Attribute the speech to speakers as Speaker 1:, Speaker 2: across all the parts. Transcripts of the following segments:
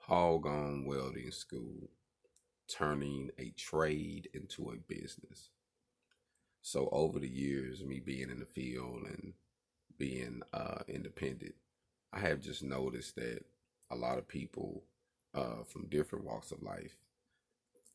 Speaker 1: HogOn Welding School, turning a trade into a business. So over the years, me being in the field and being independent, I have just noticed that a lot of people from different walks of life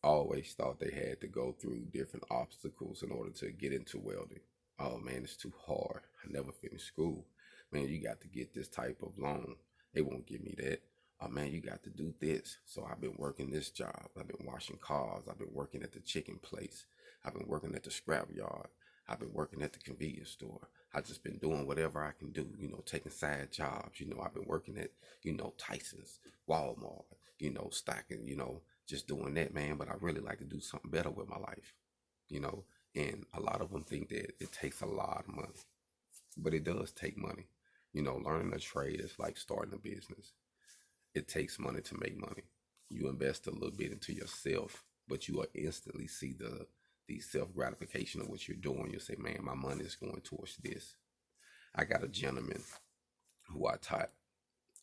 Speaker 1: always thought they had to go through different obstacles in order to get into welding. Oh man, it's too hard. I never finished school. Man, you got to get this type of loan. They won't give me that. Oh man, you got to do this. So I've been working this job. I've been washing cars. I've been working at the chicken place. I've been working at the scrap yard. I've been working at the convenience store. I've just been doing whatever I can do, taking side jobs. I've been working at, Tyson's, Walmart, stocking, just doing that, man. But I really like to do something better with my life, you know. And a lot of them think that it takes a lot of money, but it does take money. Learning a trade is like starting a business. It takes money to make money. You invest a little bit into yourself, but you will instantly see the self gratification of what you're doing. You'll say, man, my money is going towards this. I got a gentleman who I taught,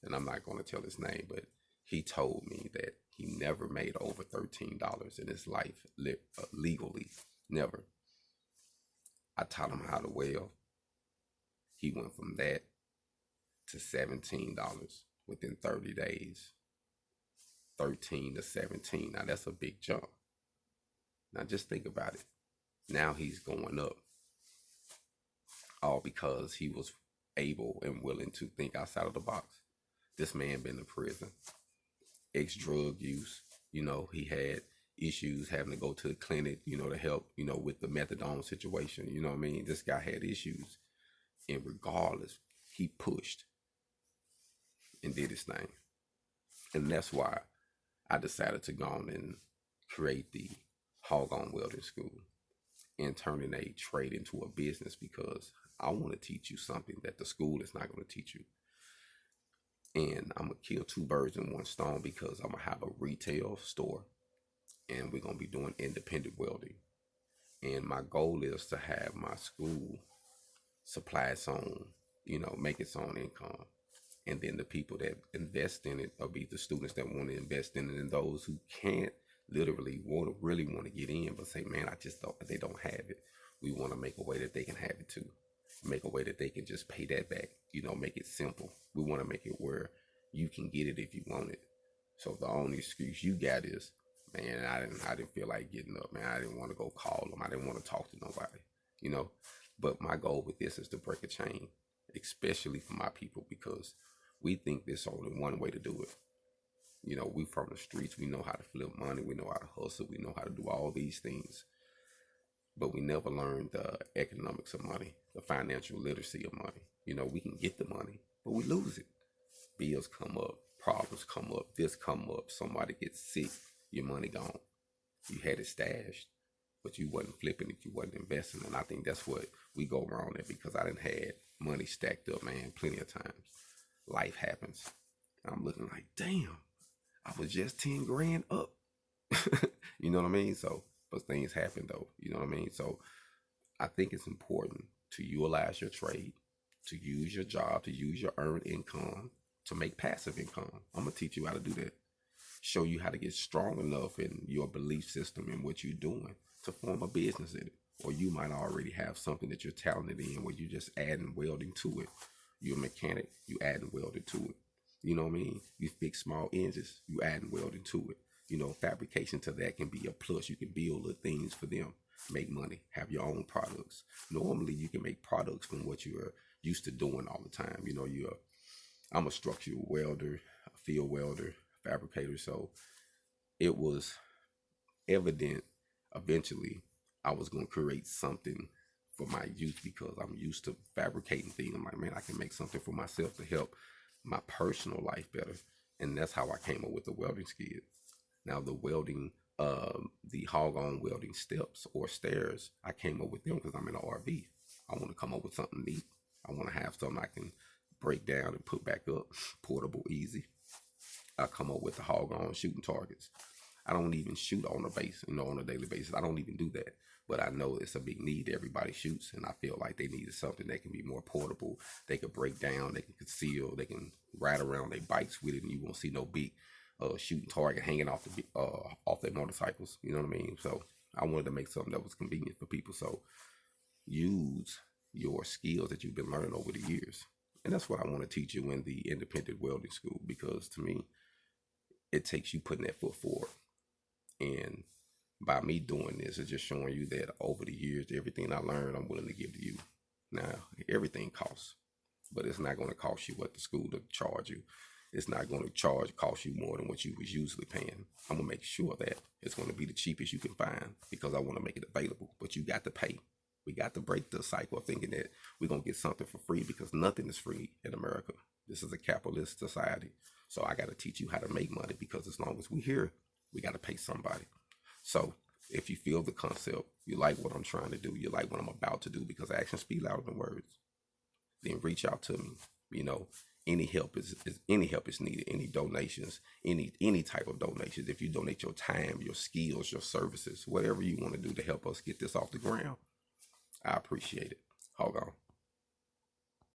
Speaker 1: and I'm not going to tell his name, but he told me that he never made over $13 in his life legally. Never. I taught him how to weld. He went from that to $17 within 30 days. 13 to 17. Now that's a big jump. Now just think about it. Now he's going up. All because he was able and willing to think outside of the box. This man been in prison. Ex-drug use. He had issues having to go to the clinic, to help, with the methadone situation. You know what I mean? This guy had issues. And regardless, he pushed and did his thing. And that's why I decided to go on and create the HogOn Welding School and turning a trade into a business, because I want to teach you something that the school is not going to teach you. And I'm going to kill two birds in one stone, because I'm going to have a retail store and we're going to be doing independent welding. And my goal is to have my school supply its own, make its own income. And then the people that invest in it will be the students that want to invest in it, and those who can't literally really want to get in, but say, man, they don't have it. We want to make a way that they can have it too. Make a way that they can just pay that back. Make it simple. We want to make it where you can get it if you want it. So the only excuse you got is, man, I didn't feel like getting up, man. I didn't want to go call them. I didn't want to talk to nobody, But my goal with this is to break a chain, especially for my people, because we think there's only one way to do it. We from the streets. We know how to flip money. We know how to hustle. We know how to do all these things. But we never learned the economics of money, the financial literacy of money. We can get the money, but we lose it. Bills come up, problems come up, this come up, somebody gets sick, your money gone. You had it stashed, but you wasn't flipping it, you wasn't investing. And I think that's what we go wrong at, because I didn't had money stacked up, man, plenty of times. Life happens. I'm looking like, damn, I was just 10 grand up. You know what I mean? So, but things happen though. You know what I mean? So I think it's important to utilize your trade, to use your job, to use your earned income to make passive income. I'm going to teach you how to do that. Show you how to get strong enough in your belief system and what you're doing to form a business in it. Or you might already have something that you're talented in where you're just adding welding to it. You're a mechanic, you adding welding to it. You know what I mean? You fix small engines, you adding welding to it. Fabrication to that can be a plus. You can build little things for them, make money, have your own products. Normally, you can make products from what you're used to doing all the time. I'm a structural welder, a field welder, fabricator. So it was evident eventually I was going to create something for my youth, because I'm used to fabricating things. I'm like, man, I can make something for myself to help my personal life better. And that's how I came up with the welding skid. Now the welding, the HogOn welding steps or stairs, I came up with them because I'm in an RV. I want to come up with something neat. I want to have something I can break down and put back up, portable, easy. I come up with the HogOn shooting targets. I don't even shoot on a base, on a daily basis. I don't even do that. But I know it's a big need. Everybody shoots, and I feel like they needed something that can be more portable. They could break down, they can conceal, they can ride around their bikes with it, and you won't see no big shooting target hanging off their motorcycles. You know what I mean? So I wanted to make something that was convenient for people. So use your skills that you've been learning over the years. And that's what I want to teach you in the independent welding school, because to me, it takes you putting that foot forward. And by me doing this, it's just showing you that over the years, everything I learned, I'm willing to give to you. Now, everything costs, but it's not going to cost you what the school to charge you. It's not going to cost you more than what you was usually paying. I'm going to make sure that it's going to be the cheapest you can find, because I want to make it available, but you got to pay. We got to break the cycle of thinking that we're going to get something for free, because nothing is free in America. This is a capitalist society. So I got to teach you how to make money, because as long as we're here, we got to pay somebody. So if you feel the concept, you like what I'm trying to do, you like what I'm about to do, because actions speak louder than words, then reach out to me. You know, any help is needed. Any donations, any type of donations. If you donate your time, your skills, your services, whatever you want to do to help us get this off the ground, I appreciate it. Hold on.